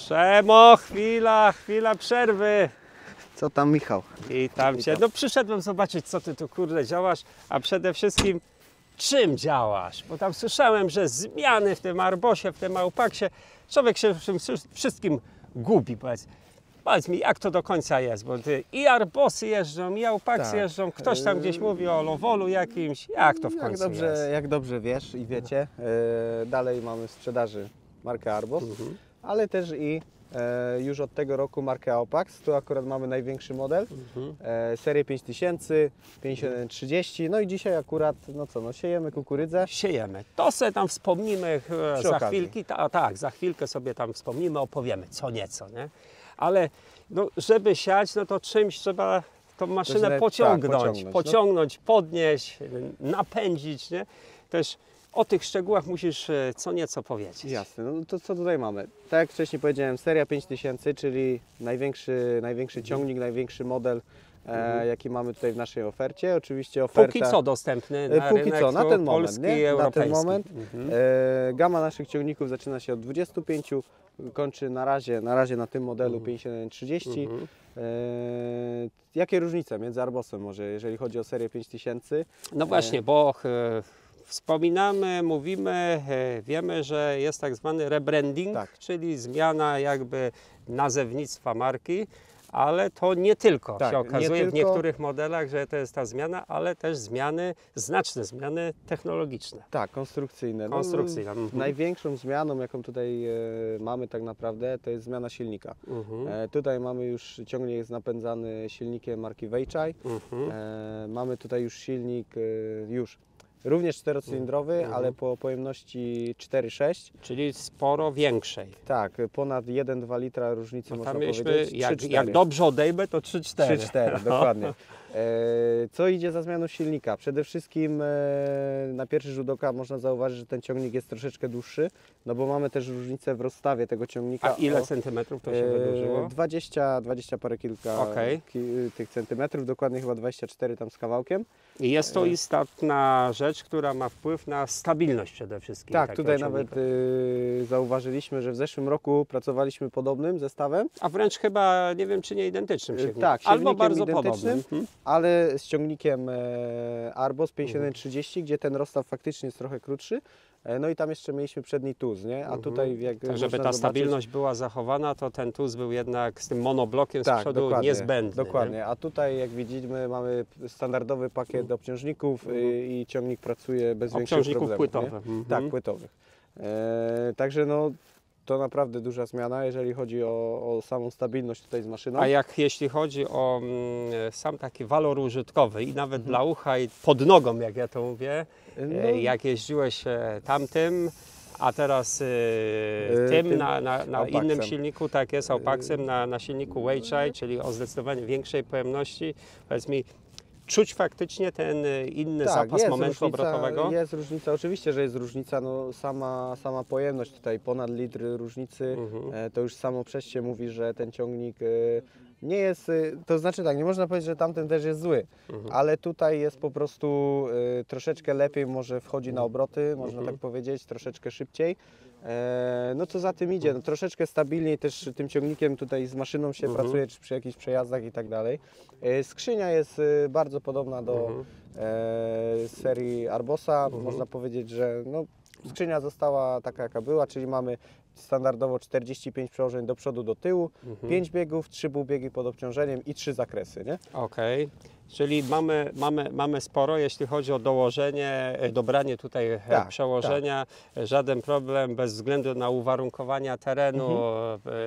Przemo, chwila przerwy. Co tam, Michał? I tam cię, no przyszedłem zobaczyć, co ty tu kurde działasz, a przede wszystkim czym działasz, bo tam słyszałem, że zmiany w tym Arbosie, w tym Aupaksie, człowiek się w tym wszystkim gubi, powiedz mi, jak to do końca jest, bo i Arbosy jeżdżą, i Aupaksy Tak. jeżdżą, ktoś tam gdzieś mówi o Lowolu jakimś, jak to w końcu jest? Jak dobrze wiesz i wiecie, dalej mamy w sprzedaży markę Arbos, ale też i już od tego roku markę Aupax. Tu akurat mamy największy model, serię 5000, 5130, no i dzisiaj akurat, siejemy kukurydzę. Siejemy. To sobie tam wspomnimy za okazji. chwilkę, tak, za chwilkę sobie tam wspomnimy, opowiemy co nieco, nie? Ale no, żeby siać, no to czymś trzeba tą maszynę pociągnąć, podnieść, napędzić, nie? Też o tych szczegółach musisz co nieco powiedzieć. Jasne, no to co tutaj mamy? Tak jak wcześniej powiedziałem, seria 5000, czyli największy ciągnik, największy model, jaki mamy tutaj w naszej ofercie. Oczywiście oferta... Póki co dostępny na póki rynek co, na ten polski moment, i nie? europejski. Na ten moment. Gama naszych ciągników zaczyna się od 25, kończy na razie na tym modelu 5130. Jakie różnice między Arbosem może, jeżeli chodzi o serię 5000? No właśnie, bo wspominamy, mówimy, wiemy, że jest tak zwany rebranding, Tak. czyli zmiana jakby nazewnictwa marki, ale to nie tylko Tak, się okazuje nie w tylko. niektórych modelach, że to jest ta zmiana, ale też znaczne zmiany technologiczne. Tak, konstrukcyjne. Konstrukcyjne. Największą zmianą, jaką tutaj mamy tak naprawdę, to jest zmiana silnika. Tutaj mamy już, ciągnik jest napędzany silnikiem marki Weichai. Mamy tutaj już silnik, również czterocylindrowy, ale po pojemności 4,6. Czyli sporo większej. Tak, ponad 1-2 litra różnicy można Tam mieliśmy, powiedzieć. jak dobrze odejmę, to 3-4. 3-4, dokładnie. Co idzie za zmianą silnika? Przede wszystkim na pierwszy rzut oka można zauważyć, że ten ciągnik jest troszeczkę dłuższy, no bo mamy też różnicę w rozstawie tego ciągnika. A ile centymetrów to się wydłużyło? 20 parę kilka tych centymetrów, dokładnie chyba 24 tam z kawałkiem. I jest to istotna rzecz, która ma wpływ na stabilność przede wszystkim. Tak, takiego tutaj ciągnika. nawet zauważyliśmy, że w zeszłym roku pracowaliśmy podobnym zestawem. A wręcz chyba, nie wiem czy nie identycznym silnikiem. Tak, albo silnikiem bardzo identycznym, podobnym. ale z ciągnikiem Arbos 5130, gdzie ten rozstaw faktycznie jest trochę krótszy. No i tam jeszcze mieliśmy przedni tuz, nie? A tutaj jak Tak, żeby ta stabilność była zachowana, to ten tuz był jednak z tym monoblokiem z przodu dokładnie, niezbędny. Dokładnie, Nie? a tutaj jak widzimy mamy standardowy pakiet obciążników i ciągnik pracuje bez większych Obciążników problemów. płytowych. Tak, płytowych. Także no to naprawdę duża zmiana, jeżeli chodzi o samą stabilność tutaj z maszyną. A jeśli chodzi o sam taki walor użytkowy i nawet dla ucha i pod nogą, jak ja to mówię, jak jeździłeś tamtym, a teraz tym na innym silniku, tak jest, Aupaxem, na silniku Weichai, czyli o zdecydowanie większej pojemności, powiedz mi, czuć faktycznie ten inny zapas momentu obrotowego? Jest różnica, oczywiście, że jest różnica, no sama pojemność tutaj, ponad litr różnicy, to już samo przez się mówi, że ten ciągnik nie jest, to znaczy tak, nie można powiedzieć, że tamten też jest zły, ale tutaj jest po prostu troszeczkę lepiej, może wchodzi na obroty, można tak powiedzieć, troszeczkę szybciej. No co za tym idzie, no, troszeczkę stabilniej też tym ciągnikiem tutaj z maszyną się pracuje, czy przy jakichś przejazdach i tak dalej. Skrzynia jest bardzo podobna do serii Arbosa, można powiedzieć, że no, skrzynia została taka jaka była, czyli mamy standardowo 45 przełożeń do przodu, do tyłu, 5 biegów, 3 półbiegi pod obciążeniem i 3 zakresy, nie? Okej. Czyli mamy sporo, jeśli chodzi o dołożenie, dobranie tutaj przełożenia, żaden problem bez względu na uwarunkowania terenu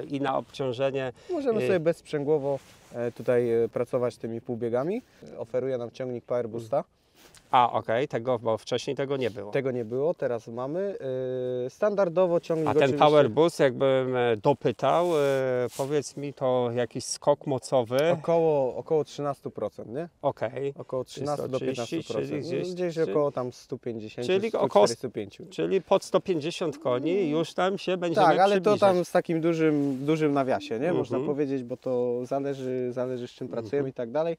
i na obciążenie. Możemy sobie bezsprzęgłowo tutaj pracować tymi półbiegami. Oferuje nam ciągnik Power Boosta. Bo wcześniej tego nie było. Tego nie było, teraz mamy. Standardowo ciągnik A ten oczywiście... Power Boost, jakbym dopytał, powiedz mi, to jakiś skok mocowy? Około 13%, nie? Okej. Około 13 do 130, 15%. czyli Gdzieś około tam 150, czyli 145. Czyli pod 150 koni już tam się będziemy Tak, ale to przybliżać. tam z takim dużym nawiasie, nie? Można powiedzieć, bo to zależy z czym pracujemy i tak dalej.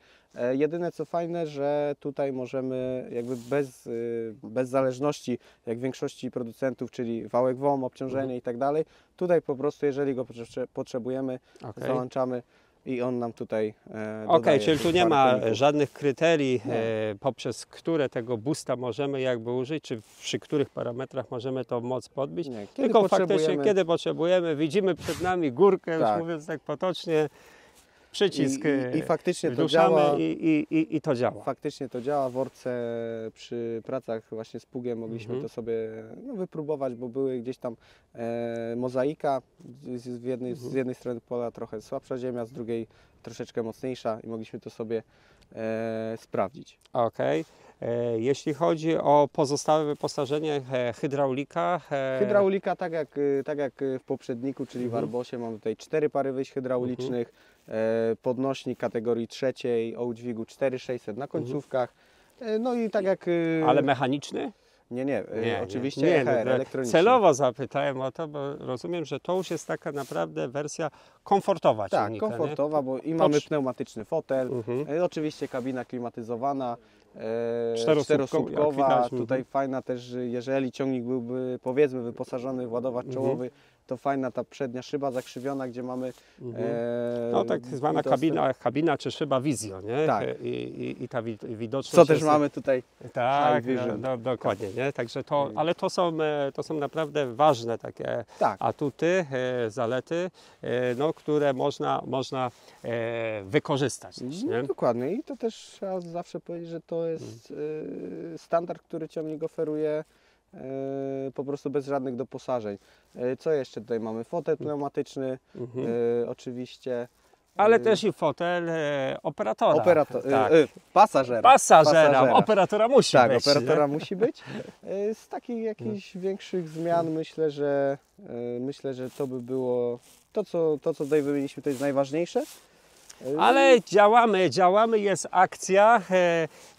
Jedyne co fajne, że tutaj możemy możemy jakby bez zależności, jak w większości producentów, czyli wałek WOM, obciążenie i tak dalej, tutaj po prostu, jeżeli go potrzebujemy, załączamy i on nam tutaj dodaje. Czyli tu nie parę ma koników. żadnych kryterii, poprzez które tego boosta możemy jakby użyć, czy przy których parametrach możemy tą moc podbić. Nie, Tylko faktycznie, kiedy potrzebujemy, widzimy przed nami górkę, Tak. już mówiąc tak potocznie, przycisk I faktycznie to wduszamy działa. i to działa. Faktycznie to działa. W Orce przy pracach właśnie z pługiem mogliśmy to sobie wypróbować, bo były gdzieś tam mozaika, z jednej strony pola trochę słabsza ziemia, z drugiej troszeczkę mocniejsza i mogliśmy to sobie sprawdzić. Okej. Jeśli chodzi o pozostałe wyposażenie, hydraulika. Hydraulika, tak jak w poprzedniku, czyli w Arbosie, mamy tutaj 4 pary wyjść hydraulicznych, podnośnik kategorii trzeciej o udźwigu 4600 na końcówkach. No i tak jak... Ale mechaniczny? Nie, oczywiście nie, EHR, elektroniczny. Celowo zapytałem o to, bo rozumiem, że to już jest taka naprawdę wersja komfortowa Tak, ciągnika, komfortowa, bo i mamy pneumatyczny fotel, oczywiście kabina klimatyzowana, czterosłupkowa, widać, tutaj fajna też, jeżeli ciągnik byłby powiedzmy wyposażony w ładowacz czołowy, to fajna ta przednia szyba zakrzywiona, gdzie mamy no tak zwana kabina czy szyba Visio, nie? Tak. I ta widoczność co też jest, mamy tutaj. tak, High Vision. dokładnie, nie? Także to, ale to są naprawdę ważne takie Tak. atuty, zalety, no, które można wykorzystać. Nie? Dokładnie i to też trzeba zawsze powiedzieć, że to jest standard, który ciągnik oferuje po prostu bez żadnych doposażeń. Co jeszcze tutaj mamy? Fotel pneumatyczny, oczywiście. Ale też i fotel operatora. Tak. Pasażera. Operatora musi Tak, być. operatora musi być. Z takich jakichś większych zmian myślę, że to by było to, co tutaj wymieniliśmy, to jest najważniejsze. Ale działamy, jest akcja.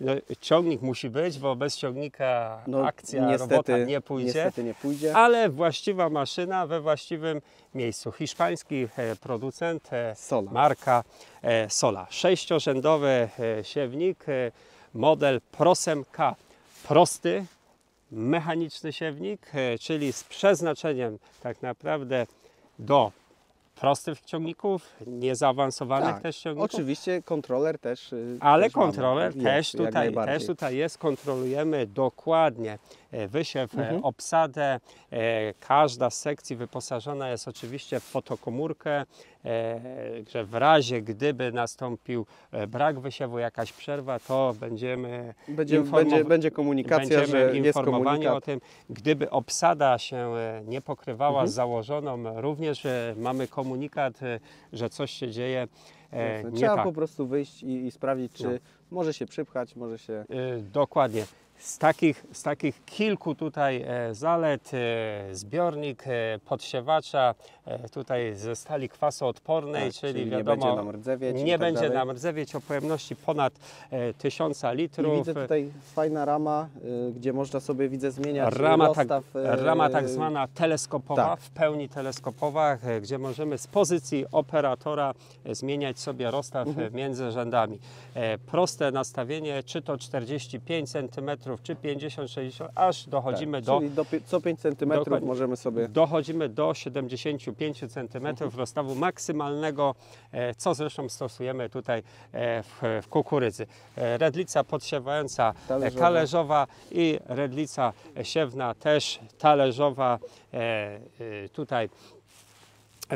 No, ciągnik musi być, bo bez ciągnika akcja, robota nie pójdzie. Niestety nie pójdzie. Ale właściwa maszyna we właściwym miejscu. Hiszpański producent, Sola. marka Sola. 6-rzędowy siewnik, model Prosem K. Prosty, mechaniczny siewnik, czyli z przeznaczeniem tak naprawdę do prostych ciągników, niezaawansowanych też ciągników. Oczywiście kontroler też. Ale też kontroler mamy. też Jest, tutaj jest, kontrolujemy dokładnie wysiew, obsadę. Każda z sekcji wyposażona jest oczywiście w fotokomórkę, że w razie gdyby nastąpił brak wysiewu, jakaś przerwa, to będzie komunikacja, że jest komunikat. o tym. Gdyby obsada się nie pokrywała z założoną, również mamy komunikat, że coś się dzieje nie Trzeba tak. po prostu wyjść i sprawdzić, czy może się przypchać, może się... Dokładnie. Z takich kilku tutaj zalet, zbiornik podsiewacza tutaj ze stali kwasoodpornej, czyli nie wiadomo, będzie nam rdzewieć. nie będzie nam rdzewieć, o pojemności ponad 1000 litrów. I widzę tutaj fajna rama, gdzie można sobie, zmieniać Rama tak zwana teleskopowa, tak. w pełni teleskopowa, gdzie możemy z pozycji operatora zmieniać sobie rozstaw między rzędami. Proste nastawienie, czy to 45 cm, czy 50-60, aż dochodzimy czyli co 5 cm możemy sobie... Dochodzimy do 75 cm rozstawu maksymalnego, co zresztą stosujemy tutaj w kukurydzy. Redlica podsiewająca talerzowa i redlica siewna też talerzowa, tutaj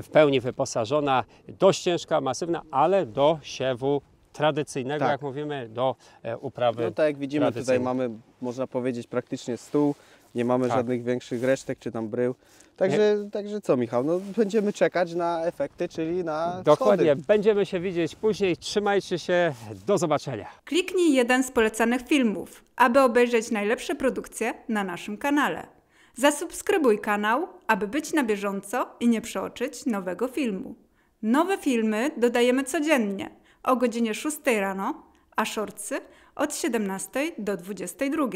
w pełni wyposażona, dość ciężka, masywna, ale do siewu tradycyjnego, jak mówimy, do uprawy. No tak jak widzimy, tutaj mamy, można powiedzieć, praktycznie stół, nie mamy żadnych większych resztek czy tam brył. Także co, Michał, no będziemy czekać na efekty, czyli na Dokładnie, schody. będziemy się widzieć później, trzymajcie się, do zobaczenia. Kliknij jeden z polecanych filmów, aby obejrzeć najlepsze produkcje na naszym kanale. Zasubskrybuj kanał, aby być na bieżąco i nie przeoczyć nowego filmu. Nowe filmy dodajemy codziennie o godzinie 6 rano, a shortsy od 17 do 22.